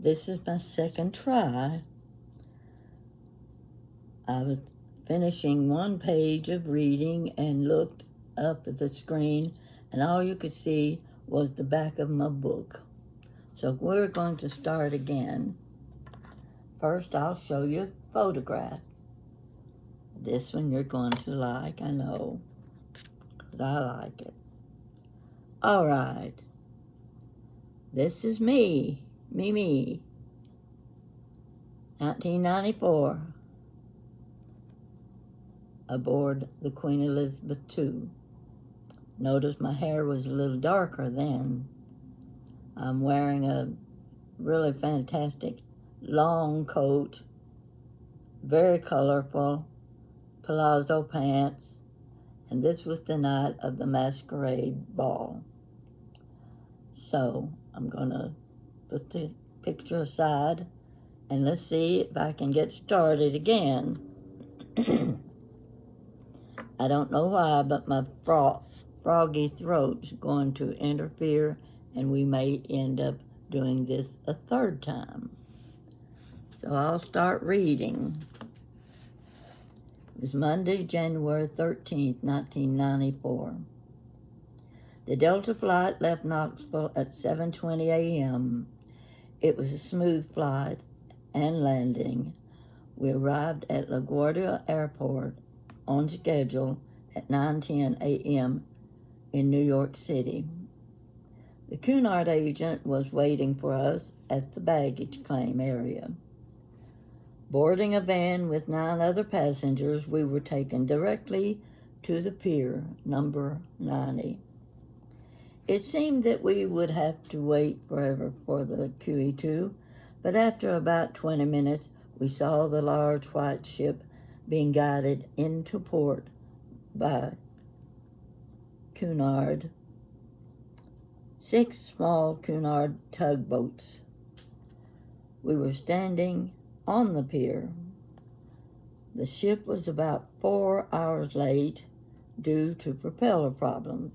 This is my second try. I was finishing one page of reading and looked up at the screen, and all you could see was the back of my book. So we're going to start again. First, I'll show you a photograph. This one you're going to like, I know, because I like it. All right. This is me, 1994, aboard the Queen Elizabeth II. Notice my hair was a little darker then. I'm wearing a really fantastic long coat, very colorful, palazzo pants, and this was the night of the masquerade ball. So I'm gonna put the picture aside and let's see if I can get started again. I don't know why, but my froggy throat's going to interfere, and we may end up doing this a third time. So I'll start reading. It was Monday, January 13th, 1994. The Delta flight left Knoxville at 7:20 a.m. It was a smooth flight and landing. We arrived at LaGuardia Airport on schedule at 9:10 a.m. in New York City. The Cunard agent was waiting for us at the baggage claim area. Boarding a van with 9 other passengers, we were taken directly to the pier, number 90. It seemed that we would have to wait forever for the QE2, but after about 20 minutes, we saw the large white ship being guided into port by Cunard. 6 small Cunard tugboats. We were standing on the pier. The ship was about 4 hours late due to propeller problems.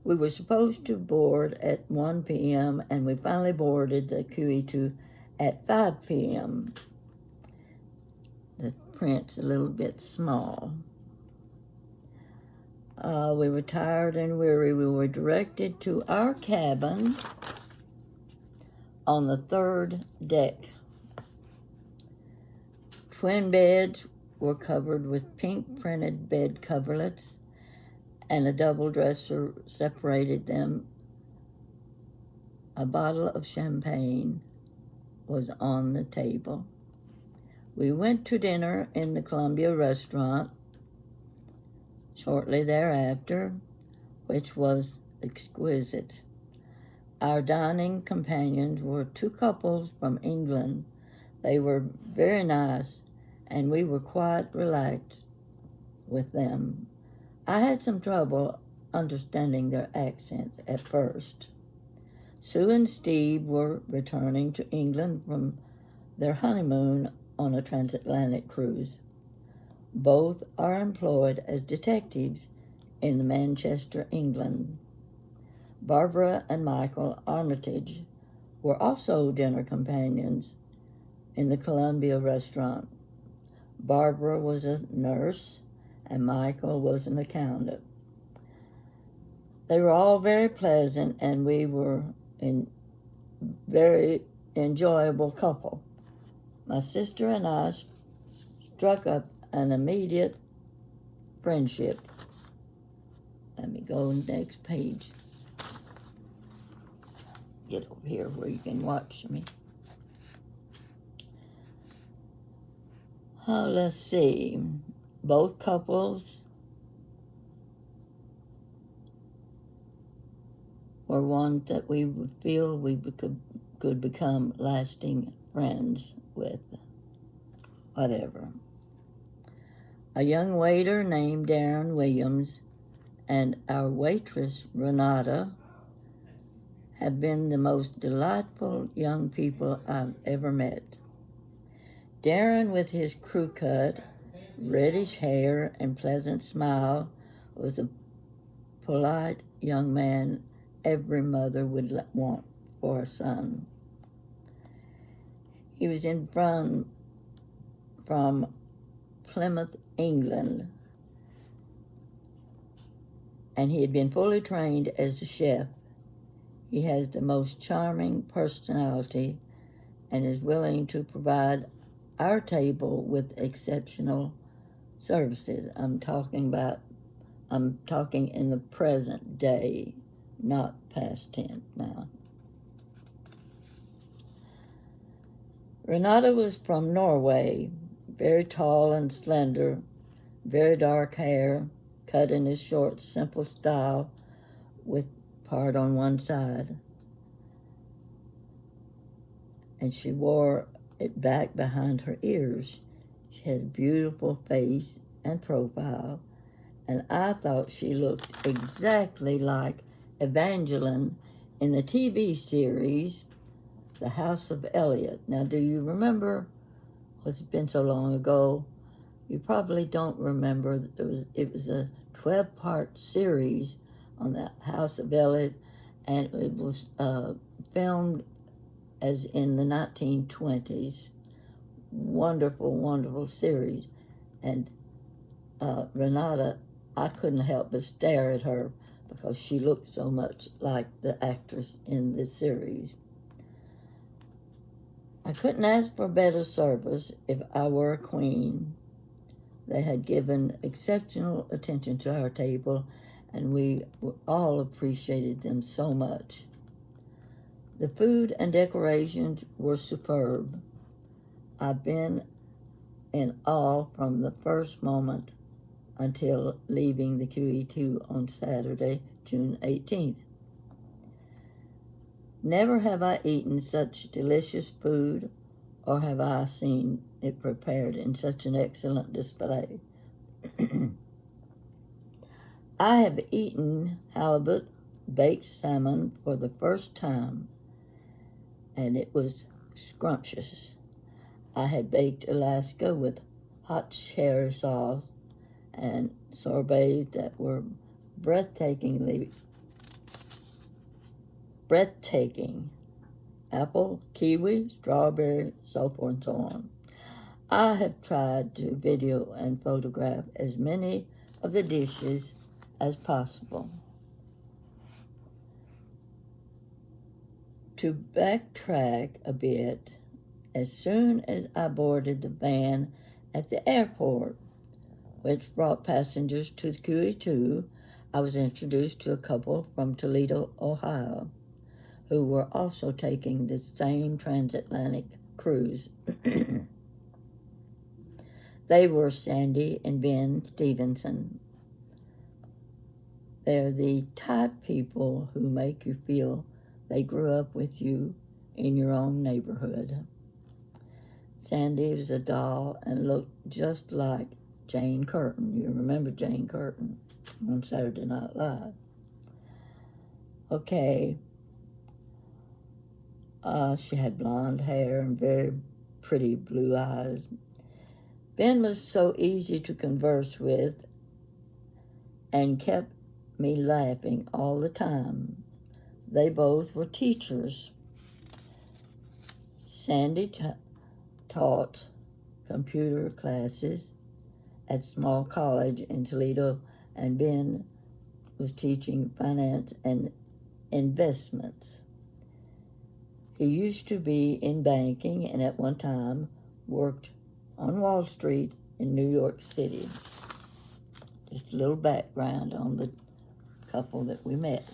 We were supposed to board at 1 p.m. and we finally boarded the QE2 at 5 p.m. The print's a little bit small. We were tired and weary. We were directed to our cabin on the 3rd deck. Twin beds were covered with pink printed bed coverlets, and a double dresser separated them. A bottle of champagne was on the table. We went to dinner in the Columbia restaurant shortly thereafter, which was exquisite. Our dining companions were 2 couples from England. They were very nice, and we were quite relaxed with them. I had some trouble understanding their accent at first. Sue and Steve were returning to England from their honeymoon on a transatlantic cruise. Both are employed as detectives in Manchester, England. Barbara and Michael Armitage were also dinner companions in the Columbia restaurant. Barbara was a nurse and Michael was an accountant. They were all very pleasant, and we were a very enjoyable couple. My sister and I struck up an immediate friendship. Let me go to the next page. Get over here where you can watch me. Let's see. Both couples were ones that we would feel we could become lasting friends with. Whatever. A young waiter named Darren Williams and our waitress, Renata, have been the most delightful young people I've ever met. Darren, with his crew cut, reddish hair, and pleasant smile, was a polite young man every mother would want for a son. He was from Plymouth, England, and he had been fully trained as a chef. He has the most charming personality and is willing to provide our table with exceptional services. I'm talking in the present day, not past tense now. Renata was from Norway, very tall and slender, very dark hair, cut in a short, simple style with part on one side. And she wore it back behind her ears. She had a beautiful face and profile, and I thought she looked exactly like Evangeline in the TV series The House of Elliot. Now, do you remember? It's been so long ago. You probably don't remember. It was a 12-part series on the House of Elliot, and it was filmed as in the 1920s. Wonderful, wonderful series. And Renata, I couldn't help but stare at her because she looked so much like the actress in the series. I couldn't ask for better service if I were a queen. They had given exceptional attention to our table, and we all appreciated them so much. The food and decorations were superb. I've been in awe from the first moment until leaving the QE2 on Saturday, June 18th. Never have I eaten such delicious food, or have I seen it prepared in such an excellent display. I have eaten halibut baked salmon for the first time, and it was scrumptious. I had baked Alaska with hot cherry sauce and sorbets that were breathtaking. Apple, kiwi, strawberry, so forth and so on. I have tried to video and photograph as many of the dishes as possible. To backtrack a bit, as soon as I boarded the van at the airport, which brought passengers to the QE2, I was introduced to a couple from Toledo, Ohio, who were also taking the same transatlantic cruise. They were Sandy and Ben Stevenson. They're the type people who make you feel they grew up with you in your own neighborhood. Sandy was a doll and looked just like Jane Curtin. You remember Jane Curtin on Saturday Night Live. Okay. She had blonde hair and very pretty blue eyes. Ben was so easy to converse with and kept me laughing all the time. They both were teachers. Sandy taught computer classes at small college in Toledo, and Ben was teaching finance and investments. He used to be in banking and at one time worked on Wall Street in New York City. Just a little background on the couple that we met.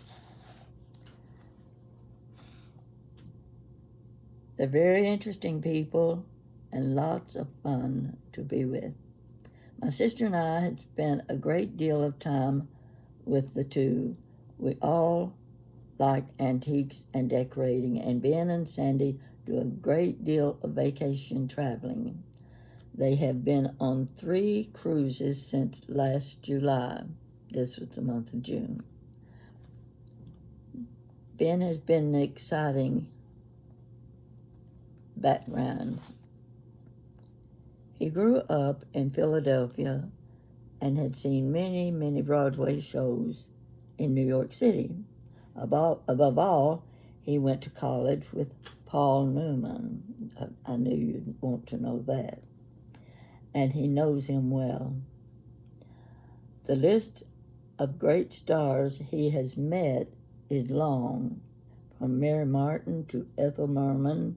They're very interesting people and lots of fun to be with. My sister and I had spent a great deal of time with the two. We all like antiques and decorating, and Ben and Sandy do a great deal of vacation traveling. They have been on 3 cruises since last July. This was the month of June. Ben has been an exciting background. He grew up in Philadelphia and had seen many, many Broadway shows in New York City. Above all, He went to college with Paul Newman. I knew you'd want to know that. And he knows him well. The list of great stars he has met is long, from Mary Martin to Ethel Merman,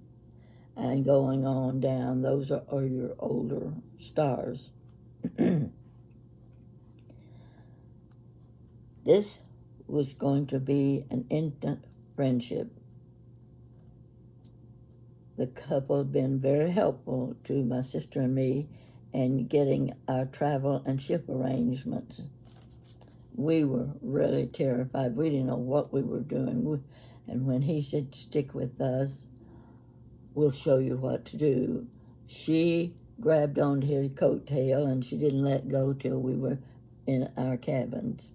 and going on down. Those are your older stars. This was going to be an instant friendship. The couple had been very helpful to my sister and me in getting our travel and ship arrangements. We were really terrified. We didn't know what we were doing. And when he said, stick with us, we'll show you what to do, she grabbed onto his coattail and she didn't let go till we were in our cabins.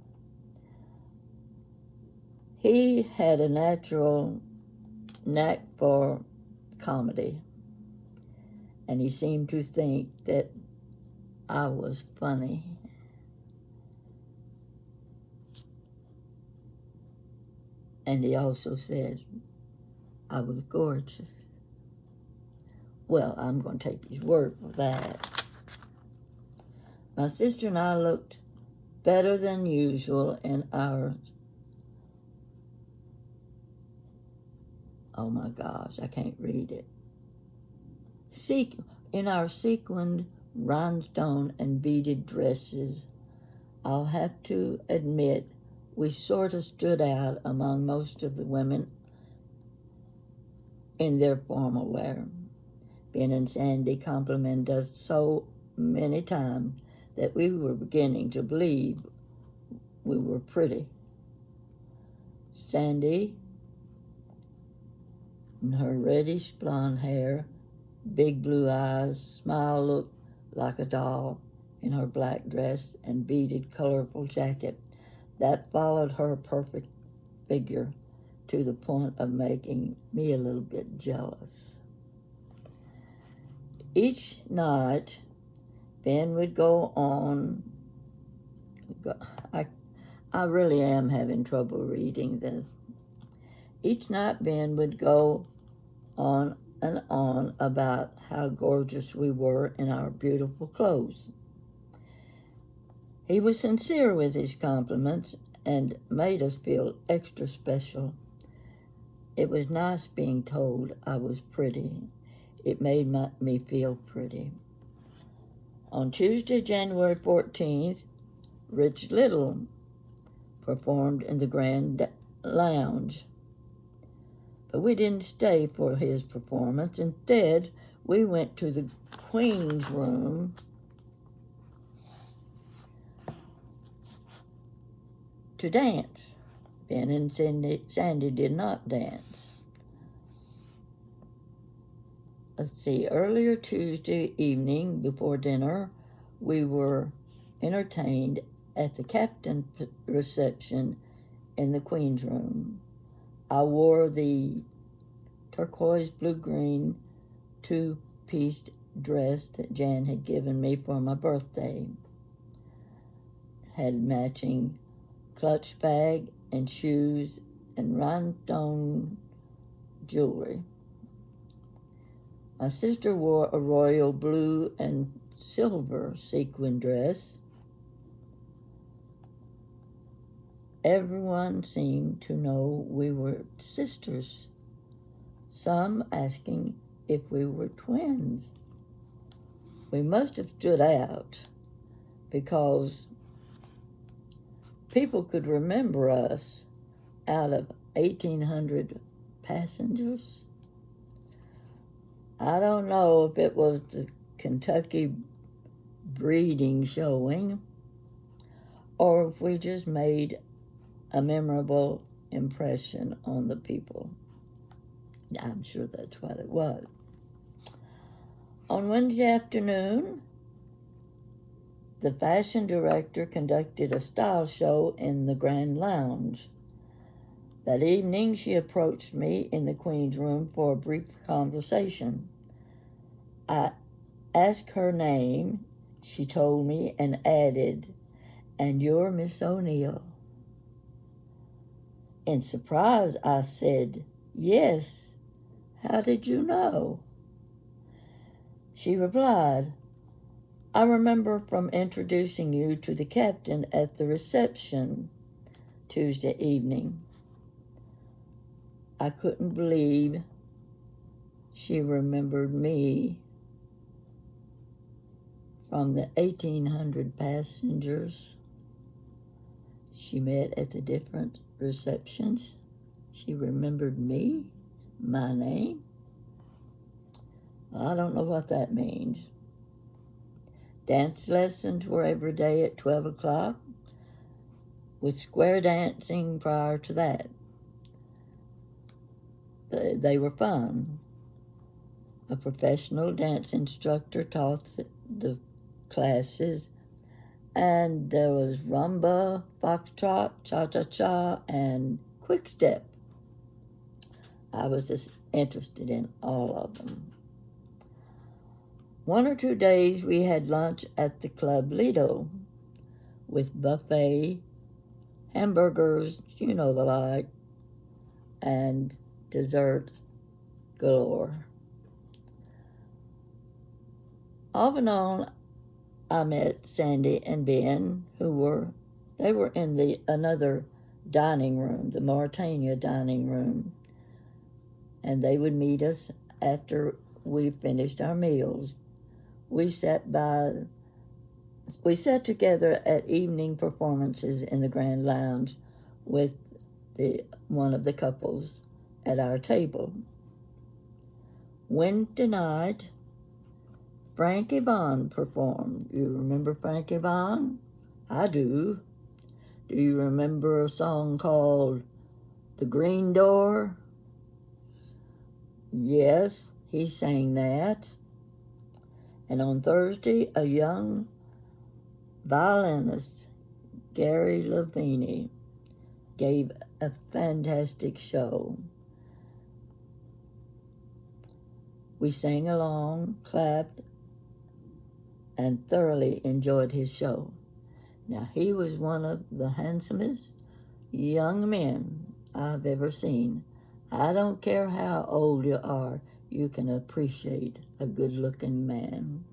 He had a natural knack for comedy, and he seemed to think that I was funny. And he also said I was gorgeous. Well, I'm going to take his word for that. My sister and I looked better than usual in our, oh my gosh, I can't read it. In our sequined rhinestone and beaded dresses. I'll have to admit we sort of stood out among most of the women in their formal wear. Ben and Sandy complimented us so many times that we were beginning to believe we were pretty. Sandy, in her reddish blonde hair, big blue eyes, smile looked like a doll in her black dress and beaded, colorful jacket that followed her perfect figure to the point of making me a little bit jealous. Each night, Ben would go on. I really am having trouble reading this. Each night, Ben would go on and on about how gorgeous we were in our beautiful clothes. He was sincere with his compliments and made us feel extra special. It was nice being told I was pretty. It made me feel pretty. On Tuesday, January 14th, Rich Little performed in the Grand Lounge. But we didn't stay for his performance. Instead, we went to the Queen's Room to dance. Ben and Sandy did not dance. Let's see, earlier Tuesday evening before dinner, we were entertained at the captain's reception in the Queen's Room. I wore the turquoise blue-green two-piece dress that Jan had given me for my birthday. Had matching clutch bag and shoes and rhinestone jewelry. My sister wore a royal blue and silver sequin dress. Everyone seemed to know we were sisters, some asking if we were twins. We must have stood out because people could remember us out of 1,800 passengers. I don't know if it was the Kentucky breeding showing or if we just made a memorable impression on the people. I'm sure that's what it was. On Wednesday afternoon, the fashion director conducted a style show in the Grand Lounge. That evening, she approached me in the Queen's Room for a brief conversation. I asked her name, she told me, and added, "And you're Miss O'Neill." In surprise, I said, Yes. How did you know? She replied, I remember from introducing you to the captain at the reception Tuesday evening. I couldn't believe she remembered me from the 1,800 passengers she met at the different receptions. She remembered me, my name. I don't know what that means. Dance lessons were every day at 12 o'clock, with square dancing prior to that. They were fun. A professional dance instructor taught the classes, and there was rumba, foxtrot, cha-cha-cha, and quick step. I was just interested in all of them. 1 or 2 days we had lunch at the Club Lido with buffet, hamburgers, you know the like, and dessert galore. Off and on, I met Sandy and Ben, they were in another dining room, the Mauritania dining room, and they would meet us after we finished our meals. We sat together at evening performances in the Grand Lounge with one of the couples at our table. Wednesday night, Frankie Vaughan performed. You remember Frankie Vaughan? I do. Do you remember a song called The Green Door? Yes, he sang that. And on Thursday, a young violinist, Gary Lavini, gave a fantastic show. We sang along, clapped, and thoroughly enjoyed his show. Now, he was one of the handsomest young men I've ever seen. I don't care how old you are, you can appreciate a good-looking man.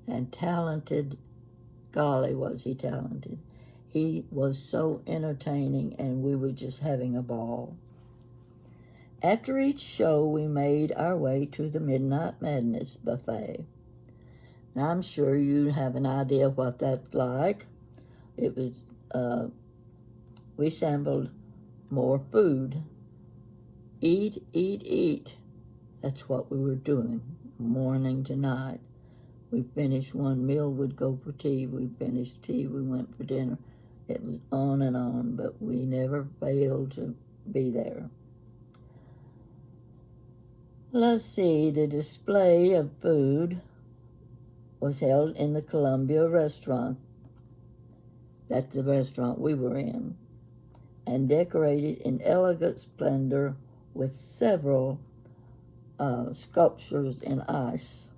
And talented, golly, was he talented. He was so entertaining, and we were just having a ball. After each show, we made our way to the Midnight Madness buffet. Now, I'm sure you have an idea what that's like. It was, we sampled more food. Eat, eat, eat. That's what we were doing, morning to night. We finished one meal, we'd go for tea. We finished tea, we went for dinner. It was on and on, but we never failed to be there. Let's see, the display of food was held in the Columbia restaurant. That's the restaurant we were in, and decorated in elegant splendor with several sculptures in ice.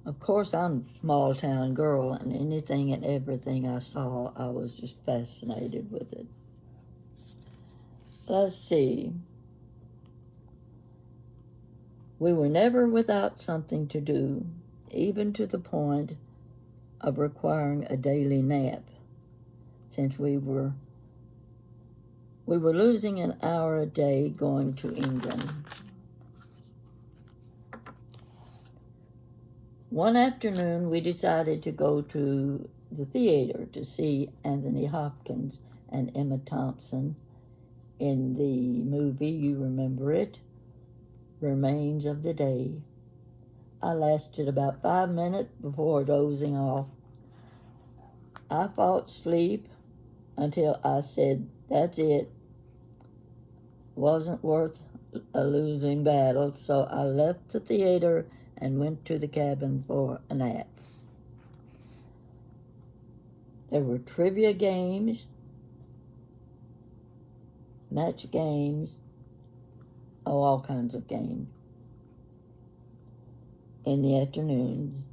Of course, I'm a small town girl, and anything and everything I saw, I was just fascinated with it. Let's see. We were never without something to do, even to the point of requiring a daily nap, since we were losing an hour a day going to England. One afternoon, we decided to go to the theater to see Anthony Hopkins and Emma Thompson in the movie, you remember it, Remains of the Day. I lasted about 5 minutes before dozing off. I fought sleep until I said, that's it. Wasn't worth a losing battle, so I left the theater and went to the cabin for a nap. There were trivia games, match games, all kinds of games in the afternoons.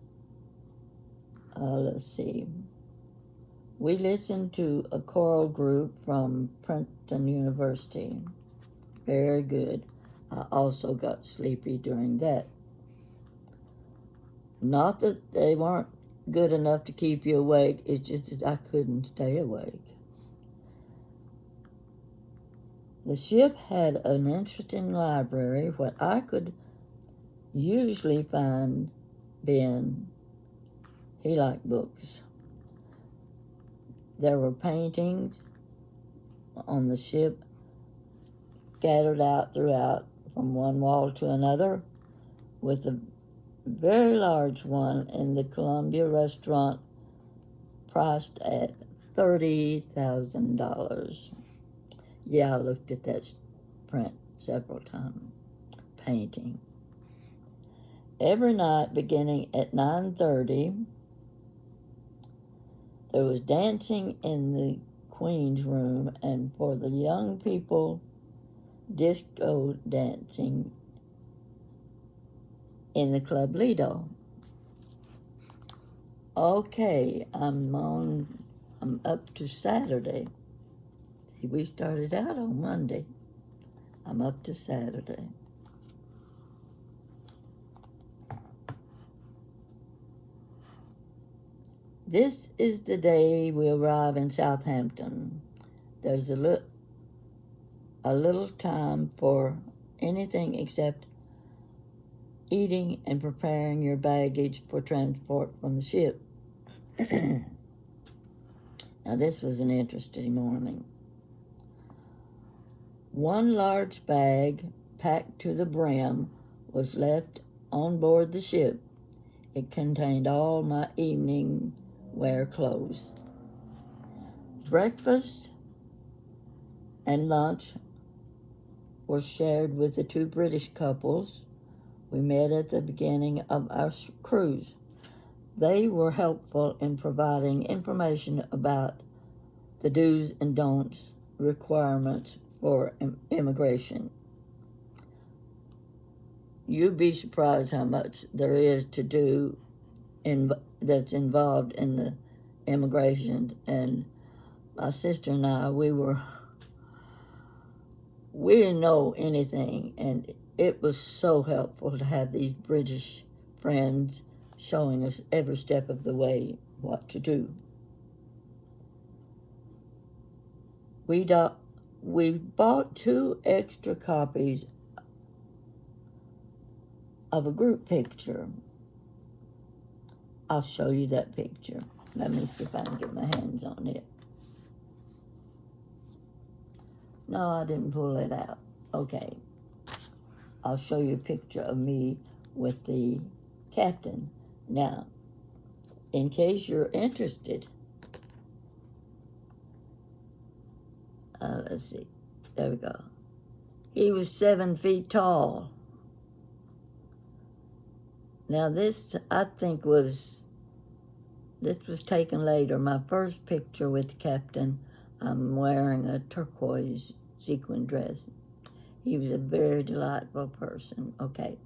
Let's see. We listened to a choral group from Princeton University. Very good. I also got sleepy during that. Not that they weren't good enough to keep you awake, it's just that I couldn't stay awake. The ship had an interesting library. What I could usually find Ben, he liked books. There were paintings on the ship scattered out throughout from one wall to another, with a very large one in the Columbia restaurant priced at $30,000. Yeah, I looked at that print several times. Painting. Every night beginning at 9:30, there was dancing in the Queen's room, and for the young people, disco dancing in the Club Lido. Okay, I'm up to Saturday. See, we started out on Monday. I'm up to Saturday. This is the day we arrive in Southampton. There's a little time for anything except eating and preparing your baggage for transport from the ship. Now, this was an interesting morning. One large bag, packed to the brim, was left on board the ship. It contained all my evening wear clothes. Breakfast and lunch were shared with the two British couples we met at the beginning of our cruise. They were helpful in providing information about the do's and don'ts requirements for immigration. You'd be surprised how much there is to do that's involved in the immigration. And my sister and I, we didn't know anything, and it was so helpful to have these British friends showing us every step of the way what to do. We bought 2 extra copies of a group picture. I'll show you that picture. Let me see if I can get my hands on it. No, I didn't pull it out. Okay. I'll show you a picture of me with the captain. Now, in case you're interested, let's see. There we go. He was 7 feet tall. Now this, I think, was taken later. My first picture with the captain, I'm wearing a turquoise sequin dress. He was a very delightful person. Okay,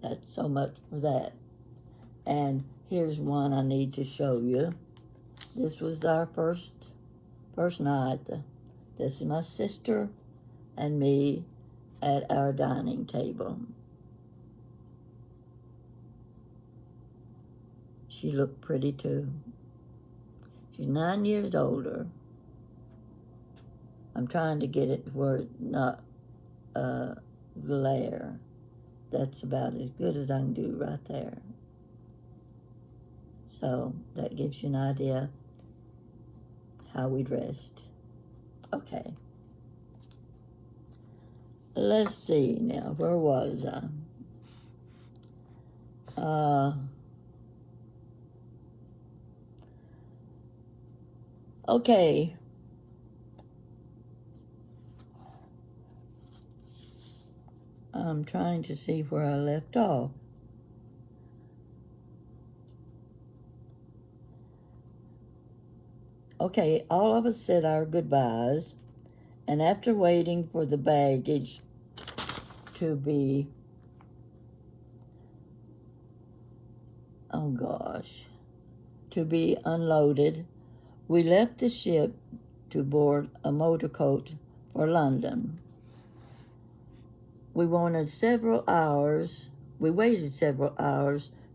that's so much for that. And here's one I need to show you. This was our first night. This is my sister and me at our dining table. She looked pretty too. She's 9 years older. I'm trying to get it where it's not glare. That's about as good as I can do right there. So that gives you an idea how we dressed. Okay. Let's see now, where was I? Okay. I'm trying to see where I left off. Okay, all of us said our goodbyes, and after waiting for the baggage to be, to be unloaded, we left the ship to board a motorcoach for London. we waited several hours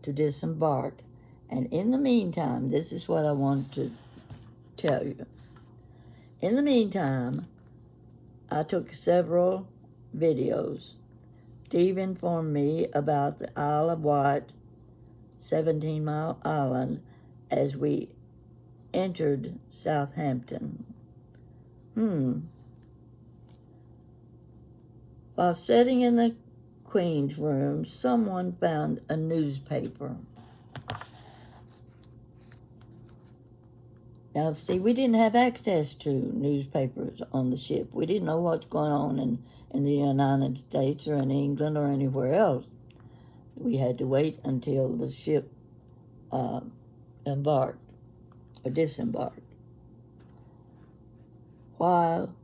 to disembark. And in the meantime, this is what I want to tell you. In the meantime, I took several videos. Steve informed me about the Isle of Wight 17-mile island as we entered Southampton. While sitting in the Queen's room, someone found a newspaper. Now, see, we didn't have access to newspapers on the ship. We didn't know what's going on in the United States or in England or anywhere else. We had to wait until the ship embarked or disembarked. While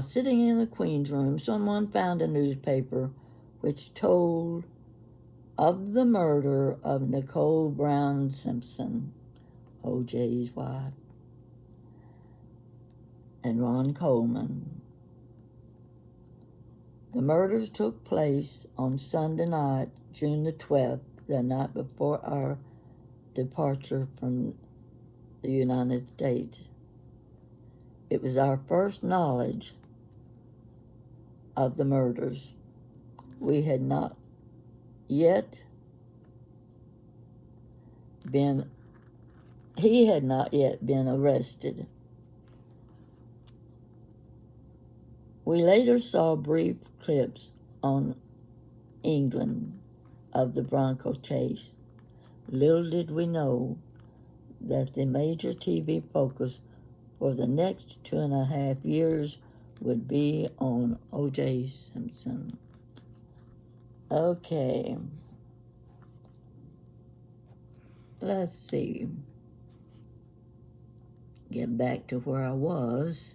sitting in the Queen's room, someone found a newspaper which told of the murder of Nicole Brown Simpson, O.J.'s wife, and Ron Coleman. The murders took place on Sunday night, June the 12th, the night before our departure from the United States. It was our first knowledge of the murders. He had not yet been arrested. We later saw brief clips on England of the Bronco chase. Little did we know that the major TV focus for the next 2.5 years would be on O.J. Simpson. Okay. Let's see. Get back to where I was.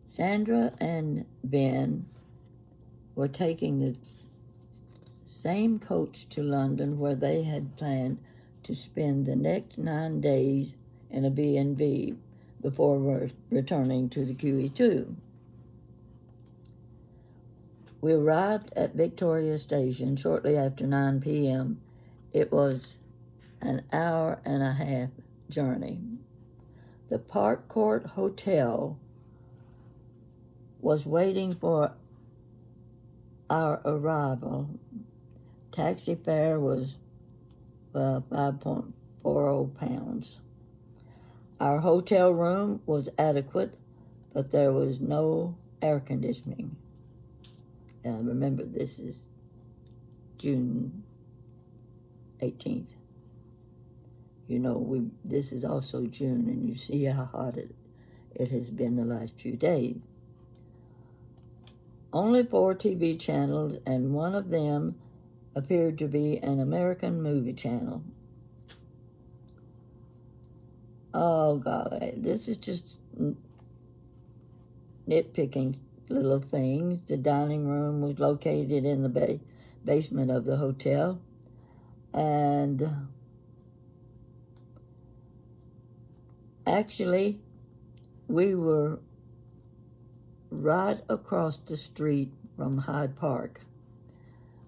Sandra and Ben were taking the same coach to London where they had planned to spend the next 9 days in a B&B before returning to the QE2. We arrived at Victoria Station shortly after 9 p.m. It was an 1.5-hour journey. The Park Court Hotel was waiting for our arrival. Taxi fare was £5.40. Our hotel room was adequate, but there was no air conditioning. And remember, this is June 18th. This is also June, and you see how hot it has been the last few days. Only 4 TV channels, and one of them appeared to be an American movie channel. Oh, golly, this is just nitpicking little things. The dining room was located in the basement of the hotel, and actually, we were right across the street from Hyde Park.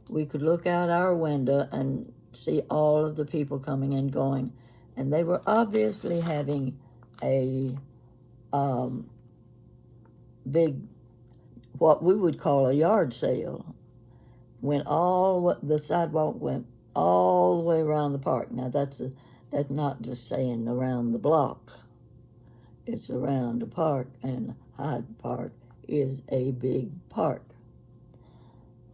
We could look out our window and see all of the people coming and going, and they were obviously having a big, what we would call a yard sale. The sidewalk went all the way around the park. Now that's not just saying around the block. It's around the park, and Hyde Park is a big park.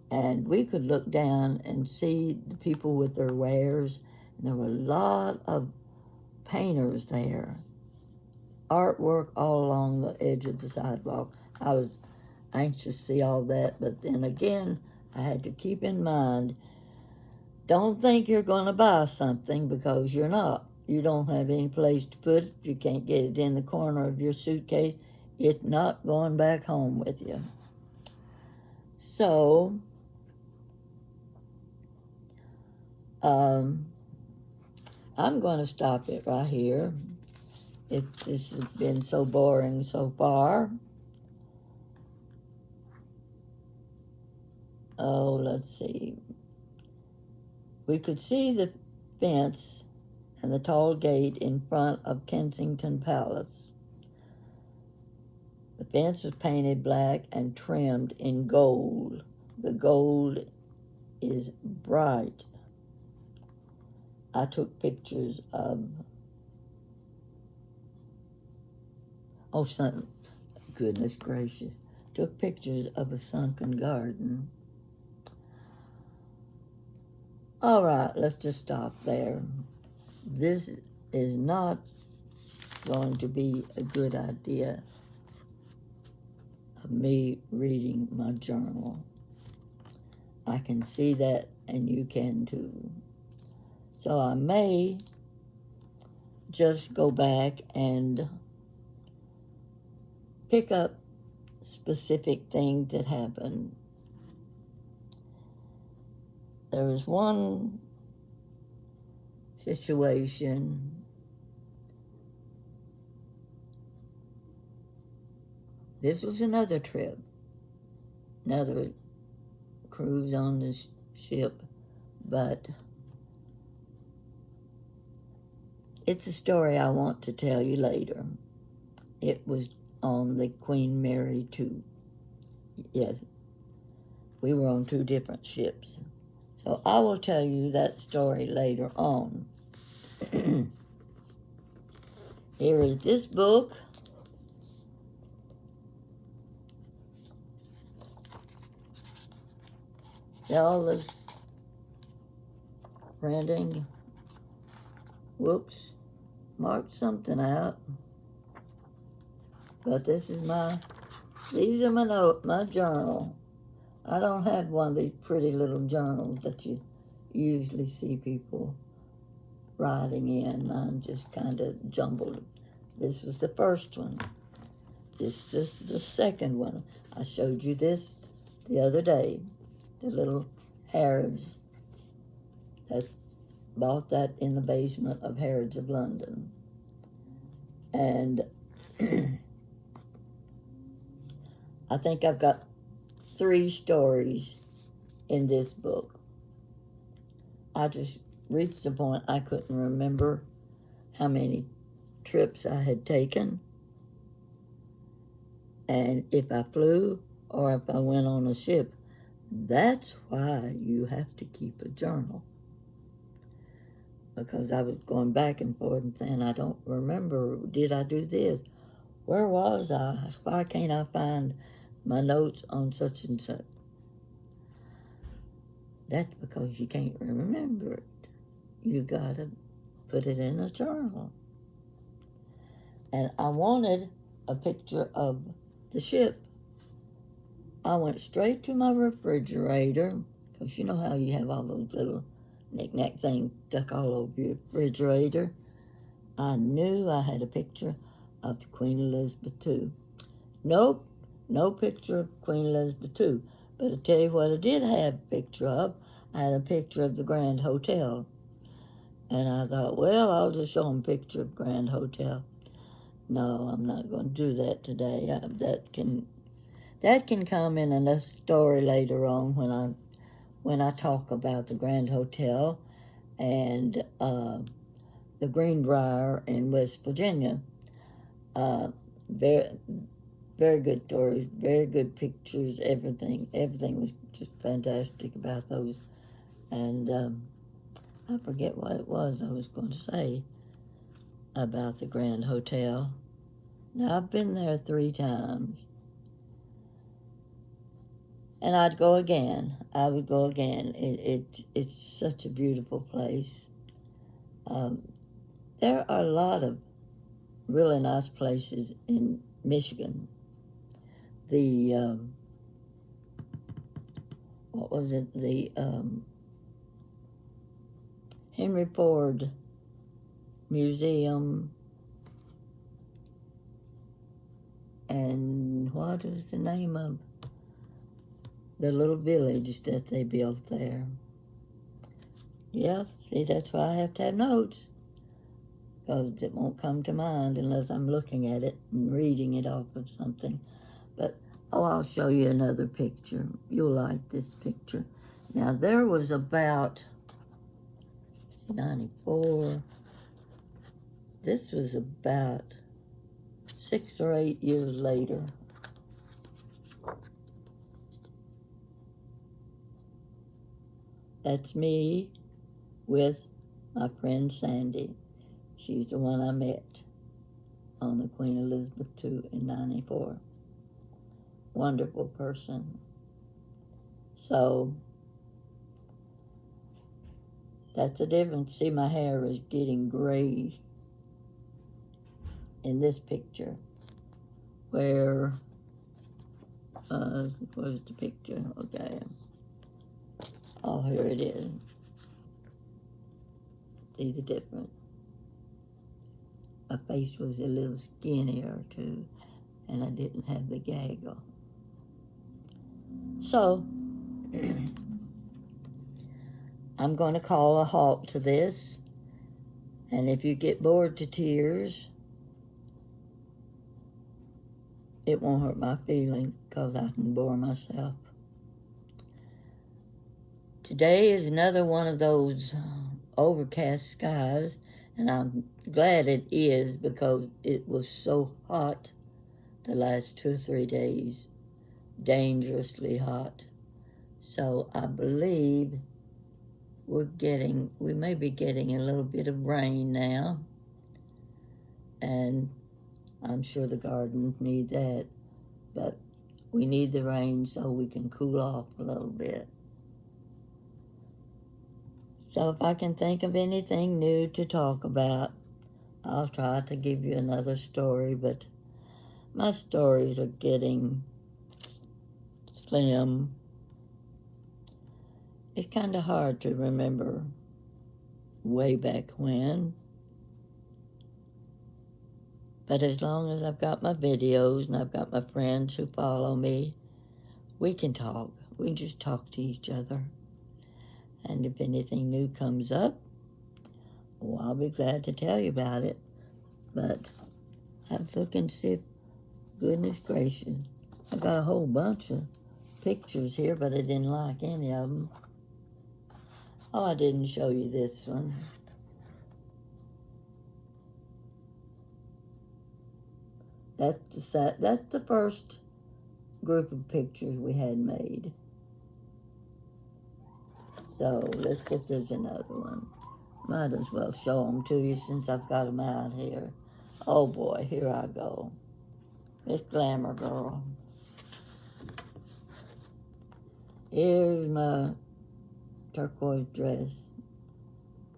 And we could look down and see the people with their wares. And there were a lot of painters there. Artwork all along the edge of the sidewalk. I was anxious to see all that, but then again, I had to keep in mind, don't think you're going to buy something because you're not. You don't have any place to put it. You can't get it in the corner of your suitcase. It's not going back home with you. So, I'm going to stop it right here. This has been so boring so far. oh, let's see. We could see the fence and the tall gate in front of Kensington Palace. The fence was painted black and trimmed in gold. The gold is bright. I took pictures of, goodness gracious, took pictures of a sunken garden. All right, let's just stop there. This is not going to be a good idea of me reading my journal. I can see that, and you can too. So I may just go back and pick up specific things that happened. There was one situation this was another trip, another cruise on this ship, but it's a story I want to tell you later. It was on the Queen Mary 2. Yes, we were on 2 different ships. So I will tell you that story later on. Here is this book. All this printing. Whoops. Marked something out. But these are my journal. I don't have one of these pretty little journals that you usually see people writing in. Mine just kind of jumbled. This was the first one. This is the second one. I showed you this the other day. The little Harrods that bought that in the basement of Harrods of London. And I think I've got 3 stories in this book. I just reached the point I couldn't remember how many trips I had taken, and if I flew or if I went on a ship. That's why you have to keep a journal. Because I was going back and forth and saying, I don't remember, did I do this? Where was I? Why can't I find my notes on such and such? That's because you can't remember it. You gotta put it in a journal. And I wanted a picture of the ship. I went straight to my refrigerator, because you know how you have all those little knick-knack things stuck all over your refrigerator. I knew I had a picture of the Queen Elizabeth II. Nope, no picture of Queen Elizabeth II. But I'll tell you what I did have a picture of. I had a picture of the Grand Hotel. And I thought, well, I'll just show them a picture of Grand Hotel. No, I'm not going to do that today. That can come in another story later on when I talk about the Grand Hotel and the Greenbrier in West Virginia. Very, very good stories, very good pictures, everything. Everything was just fantastic about those. And I forget what it was I was going to say about the Grand Hotel. Now, I've been there 3 times. And I'd go again. I would go again. It's such a beautiful place. There are a lot of really nice places in Michigan. The, what was it? The Henry Ford Museum. And what is the name of the little village that they built there? Yeah, see, that's why I have to have notes, because it won't come to mind unless I'm looking at it and reading it off of something. But Oh, I'll show you another picture. You'll like this picture. Now, there was about 94. This was about 6 or 8 years later. That's me with my friend Sandy. She's the one I met on the Queen Elizabeth II in 94. Wonderful person. So, that's the difference. See, my hair is getting gray in this picture. Where's the picture? Okay. Oh, here it is. See the difference? My face was a little skinnier too, and I didn't have the gaggle. So, I'm going to call a halt to this, and if you get bored to tears, it won't hurt my feelings because I can bore myself. Today is another one of those overcast skies, and I'm glad it is because it was so hot the last 2 or 3 days, dangerously hot. So I believe we may be getting a little bit of rain now, and I'm sure the gardens need that, but we need the rain so we can cool off a little bit. So if I can think of anything new to talk about, I'll try to give you another story, but my stories are getting slim. It's kind of hard to remember way back when. But as long as I've got my videos and I've got my friends who follow me, we can talk. We can just talk to each other. And if anything new comes up, well, I'll be glad to tell you about it. But I was looking to see if, goodness gracious, I got a whole bunch of pictures here, but I didn't like any of them. Oh, I didn't show you this one. That's the first group of pictures we had made. So let's see if there's another one. Might as well show them to you since I've got them out here. Oh boy, here I go. Miss Glamour Girl. Here's my turquoise dress.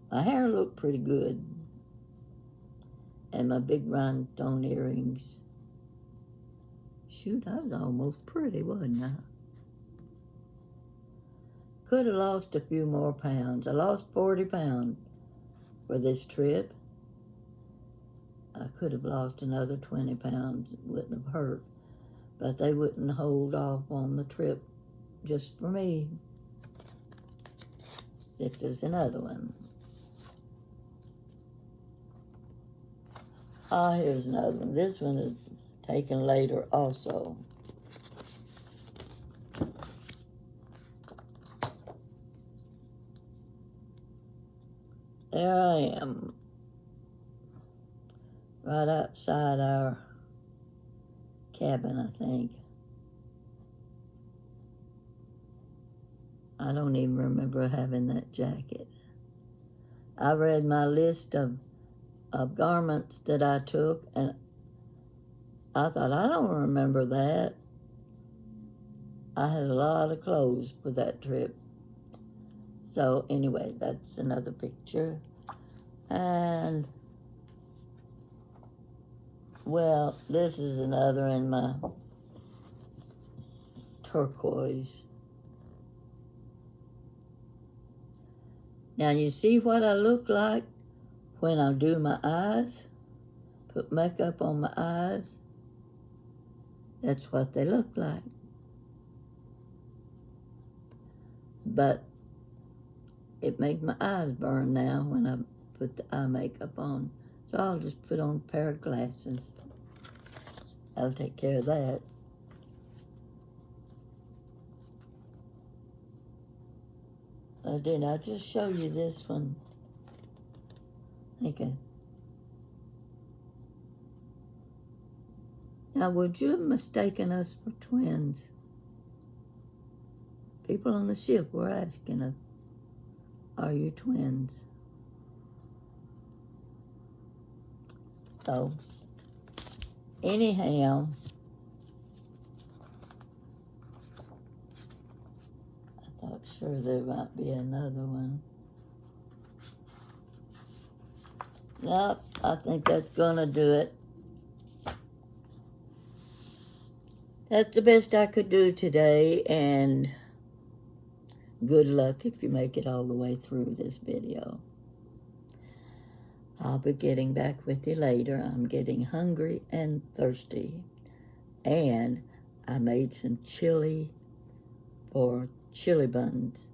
My hair looked pretty good. And my big rhinestone earrings. Shoot, I was almost pretty, wasn't I? Could have lost a few more pounds. I lost 40 pounds for this trip. I could have lost another 20 pounds. It wouldn't have hurt. But they wouldn't hold off on the trip just for me. If there's another one. Ah, here's another one. This one is taken later also. There I am, right outside our cabin, I think. I don't even remember having that jacket. I read my list of garments that I took, and I thought, I don't remember that. I had a lot of clothes for that trip. So anyway, that's another picture. And, well, this is another in my turquoise. Now you see what I look like when I do my eyes? Put makeup on my eyes? That's what they look like. But it makes my eyes burn now when I put the eye makeup on. So I'll just put on a pair of glasses. I'll take care of that. Did I just show you this one? Okay. Now, would you have mistaken us for twins? People on the ship were asking us, are you twins? So, anyhow, I thought sure there might be another one. Nope, I think that's gonna do it. That's the best I could do today, and good luck if you make it all the way through this video. I'll be getting back with you later. I'm getting hungry and thirsty. And I made some chili for chili buns.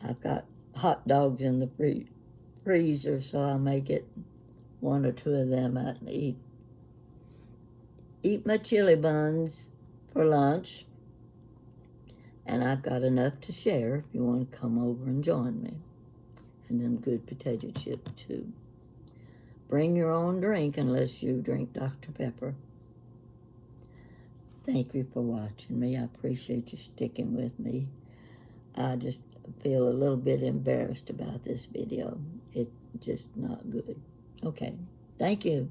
I've got hot dogs in the freezer, so I'll make it one or two of them out and eat my chili buns for lunch. And I've got enough to share if you want to come over and join me. And them good potato chips too. Bring your own drink unless you drink Dr. Pepper. Thank you for watching me. I appreciate you sticking with me. I just feel a little bit embarrassed about this video. It's just not good. Okay. Thank you.